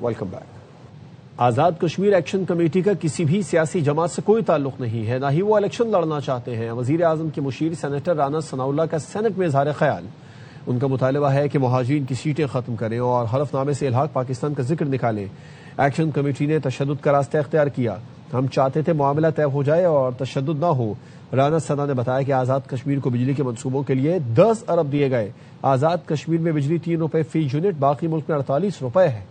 Welcome back. Azad Kashmir action committee کا کسی بھی سیاسی جماعت سے کوئی تعلق نہیں ہے، نہ ہی وہ الیکشن لڑنا چاہتے ہیں۔ وزیر اعظم کے مشیر سینیٹر رانا ثناء اللہ کا سینٹ میں اظہار خیال۔ ان کا مطالبہ ہے کہ مہاجرین کی سیٹیں ختم کریں اور حلف نامے سے الحاق پاکستان کا ذکر نکالیں۔ ایکشن کمیٹی نے تشدد کا راستہ اختیار کیا۔ ہم چاہتے تھے معاملہ طے ہو جائے اور تشدد نہ ہو۔ رانا ثناء نے بتایا کہ آزاد کشمیر کو بجلی کے منصوبوں کے لیے 10 ارب دیے گئے۔ آزاد کشمیر میں بجلی 3 روپے فی یونٹ، باقی ملک میں 48 روپے ہے۔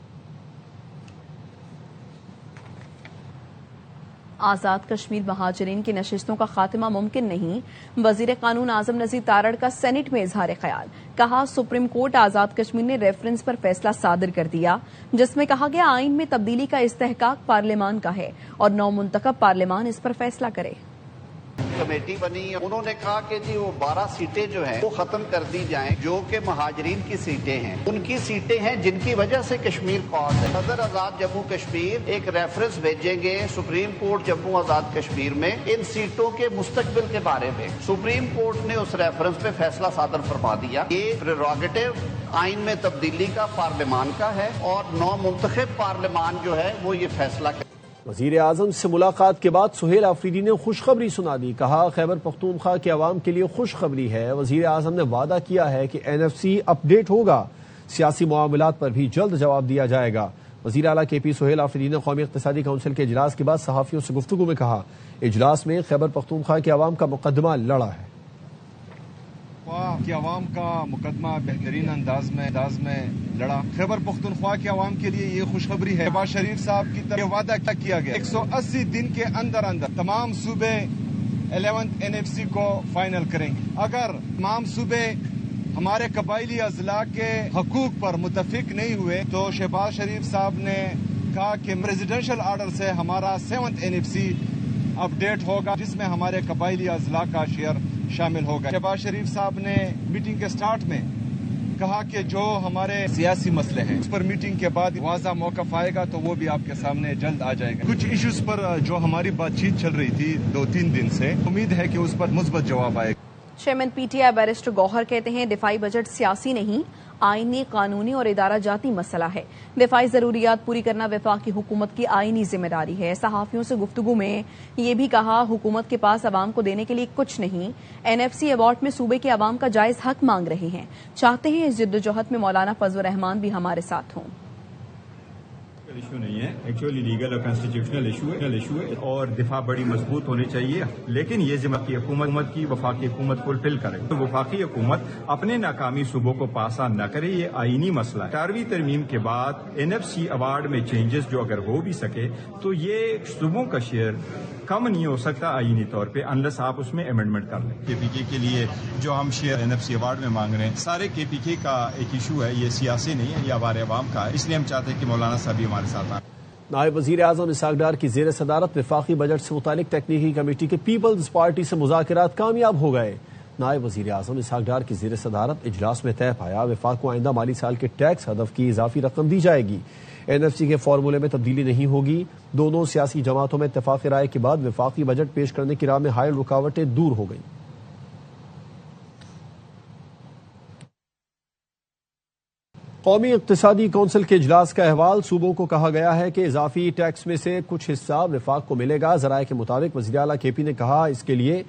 آزاد کشمیر مہاجرین کی نشستوں کا خاتمہ ممکن نہیں، وزیر قانون اعظم نذیر تارڑ کا سینٹ میں اظہار خیال۔ کہا سپریم کورٹ آزاد کشمیر نے ریفرنس پر فیصلہ صادر کر دیا جس میں کہا گیا آئین میں تبدیلی کا استحقاق پارلیمان کا ہے اور نو منتخب پارلیمان اس پر فیصلہ کرے۔ کمیٹی بنی، انہوں نے کہا کہ جی وہ 12 سیٹیں جو ہیں وہ ختم کر دی جائیں جو کہ مہاجرین کی سیٹیں ہیں، ان کی سیٹیں ہیں جن کی وجہ سے کشمیر پاس ہے۔ صدر آزاد جموں کشمیر ایک ریفرنس بھیجیں گے سپریم کورٹ جموں آزاد کشمیر میں ان سیٹوں کے مستقبل کے بارے میں۔ سپریم کورٹ نے اس ریفرنس پہ فیصلہ صادر فرما دیا۔ یہ پریروگیٹو آئین میں تبدیلی کا پارلیمان کا ہے اور نو منتخب پارلیمان جو ہے وہ یہ فیصلہ کرے۔ وزیر اعظم سے ملاقات کے بعد سہیل آفریدی نے خوشخبری سنا دی۔ کہا خیبر پختونخوا کے عوام کے لیے خوشخبری ہے۔ وزیر اعظم نے وعدہ کیا ہے کہ NFC اپ ڈیٹ ہوگا، سیاسی معاملات پر بھی جلد جواب دیا جائے گا۔ وزیر اعلیٰ KP سہیل آفریدی نے قومی اقتصادی کونسل کے اجلاس کے بعد صحافیوں سے گفتگو میں کہا اجلاس میں خیبر پختونخوا کے عوام کا مقدمہ لڑا ہے۔ کہ عوام کا مقدمہ بہترین انداز میں لڑا۔ خیبر پختونخوا کے عوام کے لیے یہ خوشخبری ہے۔ شہباز شریف صاحب کی طرف وعدہ کیا گیا 180 دن کے اندر تمام صوبے 11th NFC کو فائنل کریں گے۔ اگر تمام صوبے ہمارے قبائلی اضلاع کے حقوق پر متفق نہیں ہوئے تو شہباز شریف صاحب نے کہا کہ پریزیڈنشل آرڈر سے ہمارا 7th NFC اپ ڈیٹ ہوگا جس میں ہمارے قبائلی اضلاع کا شیئر شامل ہوگا۔ شہباز شریف صاحب نے میٹنگ کے سٹارٹ میں کہا کہ جو ہمارے سیاسی مسئلے ہیں اس پر میٹنگ کے بعد واضح موقف آئے گا تو وہ بھی آپ کے سامنے جلد آ جائے گا۔ کچھ ایشوز پر جو ہماری بات چیت چل رہی تھی 2-3 دن سے، امید ہے کہ اس پر مثبت جواب آئے گا۔ چیئرمین PTI بیرسٹر گوہر کہتے ہیں دفاعی بجٹ سیاسی نہیں، آئینی، قانونی اور ادارہ جاتی مسئلہ ہے۔ دفاعی ضروریات پوری کرنا وفاقی حکومت کی آئینی ذمہ داری ہے۔ صحافیوں سے گفتگو میں یہ بھی کہا حکومت کے پاس عوام کو دینے کے لیے کچھ نہیں، NFC ایوارڈ میں صوبے کے عوام کا جائز حق مانگ رہے ہیں، چاہتے ہیں اس جدوجہد میں مولانا فضل الرحمان بھی ہمارے ساتھ ہوں۔ ایشو نہیں ہے، ایکچولی لیگل اور کانسٹیٹیوشنل ایشو ہے اور دفاع بڑی مضبوط ہونی چاہیے، لیکن یہ ذمہ کی حکومت کی وفاقی حکومت فلفل کرے۔ تو وفاقی حکومت اپنے ناکامی صوبوں کو پاس آن نہ کرے، یہ آئینی مسئلہ ہے۔ 18ویں ترمیم کے بعد NFC ایوارڈ میں چینجز جو اگر ہو بھی سکے تو یہ صوبوں کا شیئر کم نہیں ہو سکتا آئینی طور پہ انلیس آپ اس میں امینڈمنٹ کر لیں۔ KPK کے لیے جو ہم شیئر NFC ایوارڈ میں مانگ رہے ہیں سارے KPK کا ایک ایشو ہے، یہ سیاسی نہیں ہے، یہ ہمارے عوام کا ہے، اس لیے ہم چاہتے ہیں کہ مولانا صاحب بھی ہمارے ساتھ آئیں۔ نائب وزیر اعظم اسحاق ڈار کی زیر صدارت وفاقی بجٹ سے متعلق ٹیکنیکی کمیٹی کے پیپلز پارٹی سے مذاکرات کامیاب ہو گئے۔ نائب وزیر اعظم اسحاق ڈار کی زیر صدارت اجلاس میں طے پایا وفاق کو آئندہ مالی سال کے ٹیکس ہدف کی اضافی رقم دی جائے گی۔ NFC کے فارمولے میں تبدیلی نہیں ہوگی۔ دونوں سیاسی جماعتوں میں اتفاق رائے کے بعد وفاقی بجٹ پیش کرنے کی راہ میں حائل رکاوٹیں دور ہو گئیں۔ قومی اقتصادی کونسل کے اجلاس کا احوال، صوبوں کو کہا گیا ہے کہ اضافی ٹیکس میں سے کچھ حصہ وفاق کو ملے گا۔ ذرائع کے مطابق وزیر اعلیٰ KP نے کہا اس کے لیے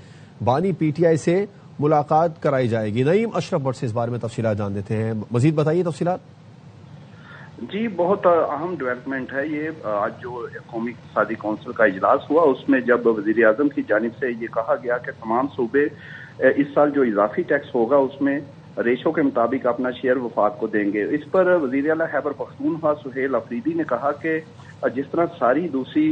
بانی PTI سے ملاقات کرائی جائے گی۔ نعیم اشرف بٹ سے اس بارے میں تفصیلات جان دیتے ہیں، مزید بتائیے تفصیلات۔ جی بہت اہم ڈیولپمنٹ ہے یہ۔ آج جو قومی اقتصادی کونسل کا اجلاس ہوا اس میں جب وزیر اعظم کی جانب سے یہ کہا گیا کہ تمام صوبے اس سال جو اضافی ٹیکس ہوگا اس میں ریشو کے مطابق اپنا شیئر وفاق کو دیں گے۔ اس پر وزیر اعلیٰ خیبر پختونخوا سہیل آفریدی نے کہا کہ جس طرح ساری دوسری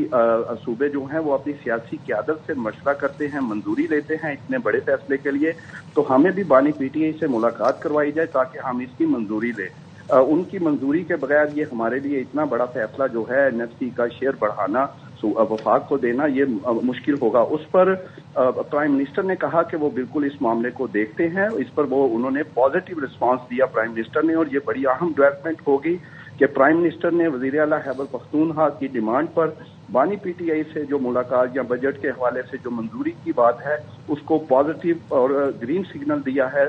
صوبے جو ہیں وہ اپنی سیاسی قیادت سے مشورہ کرتے ہیں، منظوری لیتے ہیں اتنے بڑے فیصلے کے لیے، تو ہمیں بھی بانی PTI سے ملاقات کروائی جائے تاکہ ہم اس کی منظوری لیں۔ ان کی منظوری کے بغیر یہ ہمارے لیے اتنا بڑا فیصلہ جو ہے NFC کا شیئر بڑھانا، وفاق کو دینا، یہ مشکل ہوگا۔ اس پر پرائم منسٹر نے کہا کہ وہ بالکل اس معاملے کو دیکھتے ہیں۔ اس پر انہوں نے پازیٹیو رسپانس دیا پرائم منسٹر نے، اور یہ بڑی اہم ڈیولپمنٹ ہوگی کہ پرائم منسٹر نے وزیر اعلیٰ خیبر پختونخوا کی ڈیمانڈ پر بانی پی ٹی آئی سے جو ملاقات یا بجٹ کے حوالے سے جو منظوری کی بات ہے اس کو پازیٹیو اور گرین سگنل دیا ہے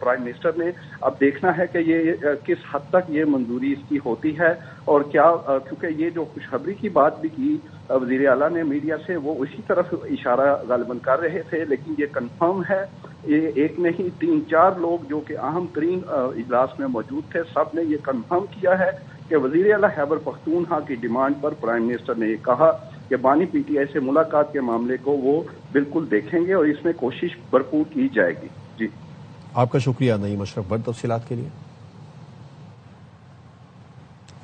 پرائم منسٹر نے. اب دیکھنا ہے کہ یہ کس حد تک یہ منظوری اس کی ہوتی ہے اور کیا، کیونکہ یہ جو خوشخبری کی بات بھی کی وزیر اعلیٰ نے میڈیا سے، وہ اسی طرف اشارہ غالباً کر رہے تھے، لیکن یہ کنفرم ہے. یہ ایک نہیں 3-4 لوگ جو کہ اہم ترین اجلاس میں موجود تھے، سب نے یہ کنفرم کیا ہے کہ وزیر اعلیٰ خیبر پختونخوا کی ڈیمانڈ پر پرائم منسٹر نے یہ کہا کہ بانی پی ٹی آئی سے ملاقات کے معاملے کو وہ بالکل دیکھیں گے اور اس میں کوشش بھرپور کی جائے گی. جی آپ کا شکریہ نعیم اشرف بٹ تفصیلات کے لیے.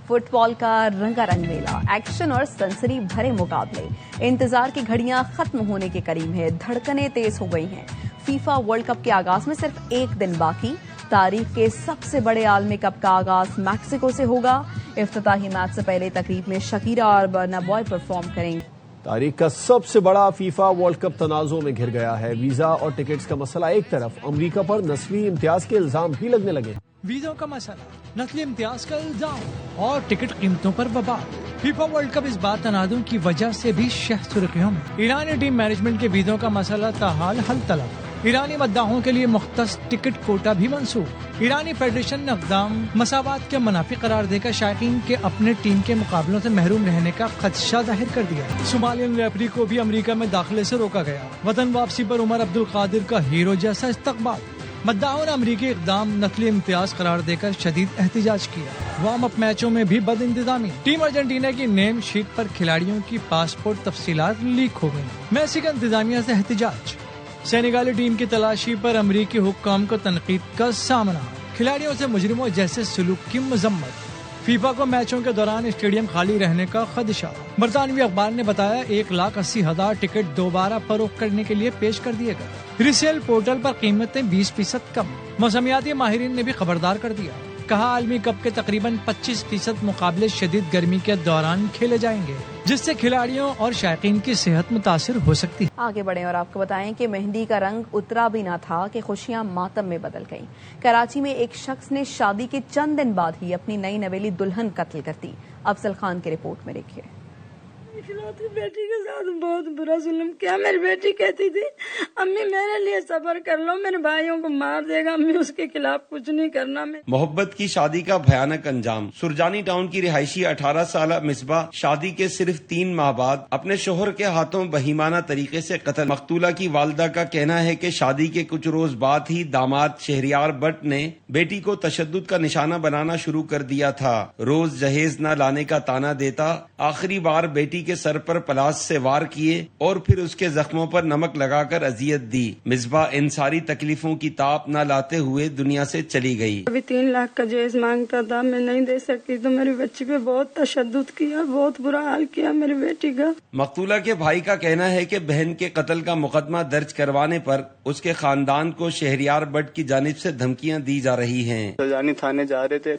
فٹ بال کا رنگا رنگ میلہ، ایکشن اور سنسنی بھرے مقابلے، انتظار کی گھڑیاں ختم ہونے کے قریب ہیں، دھڑکنیں تیز ہو گئی ہیں. فیفا ورلڈ کپ کے آغاز میں صرف ایک دن باقی. تاریخ کے سب سے بڑے عالمی کپ کا آغاز میکسیکو سے ہوگا. افتتاحی میچ سے پہلے تقریب میں شکیرا اور برنا بوائے پرفارم کریں گے. تاریخ کا سب سے بڑا فیفا ورلڈ کپ تنازع میں گھر گیا ہے. ویزا اور ٹکٹس کا مسئلہ ایک طرف، امریکہ پر نسلی امتیاز کے الزام بھی لگنے لگے. ویزوں کا مسئلہ، نسلی امتیاز کا الزام اور ٹکٹ قیمتوں پر وبال. فیفا ورلڈ کپ اس بار تنازع کی وجہ سے بھی شہ سرخیوں میں. ایرانی ٹیم مینجمنٹ کے ویزوں کا مسئلہ تاحال حل طلب. ایرانی مداحوں کے لیے مختص ٹکٹ کوٹا بھی منسوخ. ایرانی فیڈریشن نے اقدام مساوات کے منافی قرار دے کر شائقین کے اپنے ٹیم کے مقابلوں سے محروم رہنے کا خدشہ ظاہر کر دیا. صومالین ریفری کو بھی امریکہ میں داخلے سے روکا گیا. وطن واپسی پر عمر عبدالقادر کا ہیرو جیسا استقبال. مداحوں نے امریکی اقدام نسلی امتیاز قرار دے کر شدید احتجاج کیا. وارم اپ میچوں میں بھی بد انتظامی. ٹیم ارجنٹینا کی نیم شیٹ پر کھلاڑیوں کی پاسپورٹ تفصیلات لیک ہو گئی. میسی کا انتظامیہ سے احتجاج. سینیگالی ٹیم کی تلاشی پر امریکی حکام کو تنقید کا سامنا. کھلاڑیوں سے مجرموں جیسے سلوک کی مذمت. فیفا کو میچوں کے دوران اسٹیڈیم خالی رہنے کا خدشہ. برطانوی اخبار نے بتایا 1,80,000 ٹکٹ دوبارہ فروخت کرنے کے لیے پیش کر دیے گئے. ریسیل پورٹل پر قیمتیں 20% کم. موسمیاتی ماہرین نے بھی خبردار کر دیا. کہا عالمی کپ کے تقریباً 25% مقابلے شدید گرمی کے دوران کھیلے جائیں گے، جس سے کھلاڑیوں اور شائقین کی صحت متاثر ہو سکتی ہے. آگے بڑھیں اور آپ کو بتائیں کہ مہندی کا رنگ اترا بھی نہ تھا کہ خوشیاں ماتم میں بدل گئیں. کراچی میں ایک شخص نے شادی کے چند دن بعد ہی اپنی نئی نویلی دلہن قتل کر دی. افضل خان کی رپورٹ میں دیکھیے. اکلوتی بیٹی کے ساتھ بہت برا ظلم کیا. میری بیٹی کہتی تھی امی میرے لیے صبر کر لو، میرے بھائیوں کو مار دے گا، امی اس کے خلاف کچھ نہیں کرنا. میں محبت کی شادی کا بھیانک انجام. سرجانی ٹاؤن کی رہائشی 18 سالہ مصباح شادی کے صرف 3 ماہ بعد اپنے شوہر کے ہاتھوں بہیمانہ طریقے سے قتل. مقتولہ کی والدہ کا کہنا ہے کہ شادی کے کچھ روز بعد ہی داماد شہریار بٹ نے بیٹی کو تشدد کا نشانہ بنانا شروع کر دیا تھا. روز جہیز نہ لانے کا تانا دیتا. آخری بار بیٹی کے سر پر پلاس سے وار کیے اور پھر اس کے زخموں پر نمک لگا کر اذیت دی. مصباح ان ساری تکلیفوں کی تاب نہ لاتے ہوئے دنیا سے چلی گئی. ابھی 3 لاکھ کا جہیز مانگتا تھا، میں نہیں دے سکتی تو میری بچی پہ بہت تشدد کیا، بہت برا حال کیا میری بیٹی کا. مقتولہ کے بھائی کا کہنا ہے کہ بہن کے قتل کا مقدمہ درج کروانے پر اس کے خاندان کو شہریار بٹ کی جانب سے دھمکیاں دی جا رہی ہیں. سرجانی تھانے جا رہے تھے،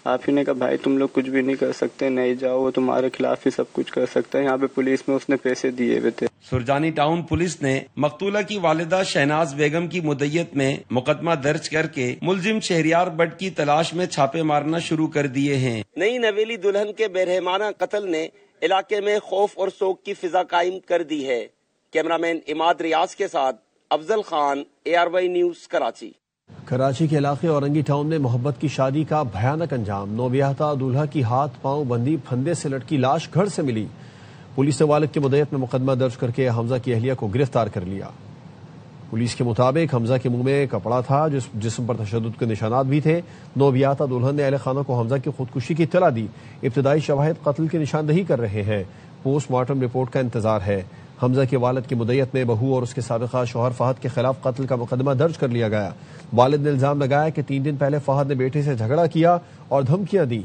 آپ ہی نے کہا بھائی تم لوگ کچھ بھی نہیں کر سکتے، نہیں جاؤ، وہ تمہارے خلاف ہی سب کچھ کر سکتا ہے. یہاں پہ پولیس میں اس نے پیسے دیے ہوئے تھے. سرجانی ٹاؤن پولیس نے مقتولہ کی والدہ شہناز بیگم کی مدعیت میں مقدمہ درج کر کے ملزم شہریار بٹ کی تلاش میں چھاپے مارنا شروع کر دیے ہیں. نئی نویلی دلہن کے بےرحمانہ قتل نے علاقے میں خوف اور سوگ کی فضا قائم کر دی ہے. کیمرامین اماد ریاض کے ساتھ افضل خان، ARY نیوز، کراچی. کراچی کے علاقے اورنگی ٹاؤن میں محبت کی شادی کا بھیانک انجام. نوبیاہتا دولہا کی ہاتھ پاؤں بندھی پھندے سے لٹکی لاش گھر سے ملی. پولیس نے والد کی مدعیت میں مقدمہ درج کر کے حمزہ کی اہلیہ کو گرفتار کر لیا. پولیس کے مطابق حمزہ کے منہ میں کپڑا تھا، جسم پر تشدد کے نشانات بھی تھے. نوبیاہتا دلہن نے اہل خانہ کو حمزہ کی خودکشی کی اطلاع دی. ابتدائی شواہد قتل کی نشاندہی کر رہے ہیں. پوسٹ مارٹم رپورٹ کا انتظار ہے. حمزہ کے والد کی مدعیت میں بہو اور اس کے سابقہ شوہر فہد کے خلاف قتل کا مقدمہ درج کر لیا گیا. والد نے الزام لگایا کہ 3 دن پہلے فہد نے بیٹے سے جھگڑا کیا اور دھمکیاں دی.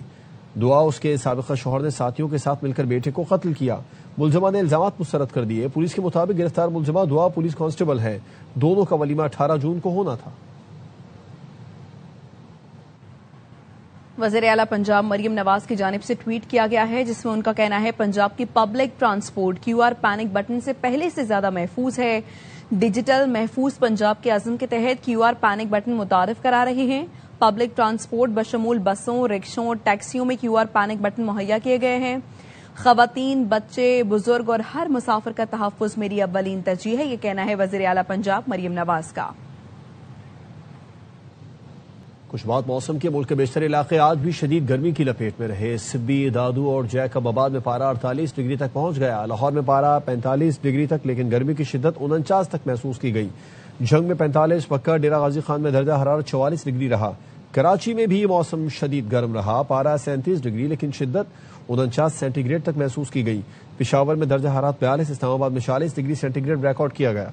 دعا اس کے سابقہ شوہر نے ساتھیوں کے ساتھ مل کر بیٹے کو قتل کیا. ملزمہ نے الزامات مسترد کر دیے. پولیس کے مطابق گرفتار ملزمہ دعا پولیس کانسٹیبل ہے. دونوں کا ولیمہ 18 جون کو ہونا تھا. وزیر اعلیٰ پنجاب مریم نواز کی جانب سے ٹویٹ کیا گیا ہے جس میں ان کا کہنا ہے پنجاب کی public transport QR panic button سے پہلے سے زیادہ محفوظ ہے. ڈیجیٹل محفوظ پنجاب کے عزم کے تحت QR پینک بٹن متعارف کرا رہے ہیں. پبلک ٹرانسپورٹ بشمول بسوں، رکشوں، ٹیکسیوں میں QR پینک بٹن مہیا کیے گئے ہیں۔ خواتین، بچے، بزرگ اور ہر مسافر کا تحفظ میری اولین ترجیح ہے، یہ کہنا ہے وزیر اعلیٰ پنجاب مریم نواز کا۔ کچھ بات موسم کے، ملک کے بیشتر علاقے آج بھی شدید گرمی کی لپیٹ میں رہے۔ سبی، دادو اور جیکب آباد میں پارہ 48 ڈگری تک پہنچ گیا۔ لاہور میں پارہ 45 ڈگری تک، لیکن گرمی کی شدت 49 تک محسوس کی گئی۔ جنگ میں 45، پکڑ، ڈیرہ غازی خان میں درجہ حرارت 44 ڈگری رہا۔ کراچی میں بھی موسم شدید گرم رہا، پارہ 37 ڈگری لیکن شدت 49 سینٹی گریڈ تک محسوس کی گئی۔ پشاور میں درجہ حرارت 42، اسلام آباد میں 40 ڈگری سینٹی گریڈ ریکارڈ کیا گیا۔